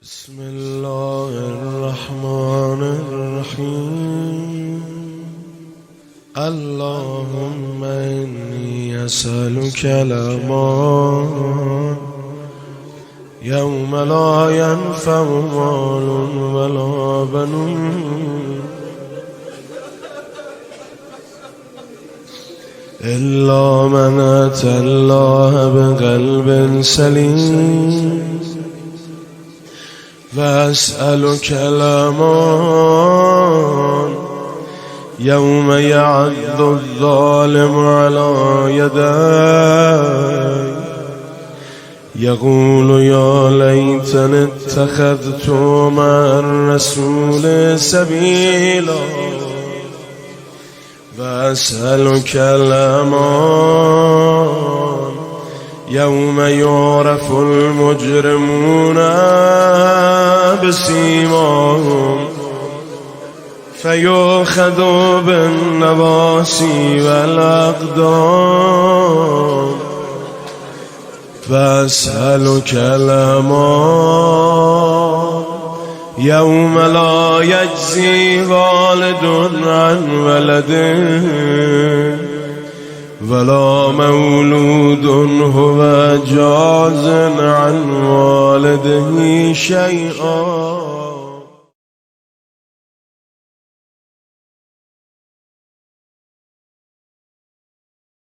بسم الله الرحمن الرحيم. اللهم إني أسألك الأمان يوم لا ينفع مال ولا بنون إلا من أتى الله بقلب سليم. وأسألك الأمان يوم يعض الظالم على يديه يقول يا ليتني اتخذت مع الرسول سبيلا. وأسألك الأمان يوم يعرف المجرمون بسيماهم فيؤخذ بالنواصي والأقدام. فأسألك الأمان يوم لا يجزي والد عن ولده ولا مولود هو جاز عن والده شيئا.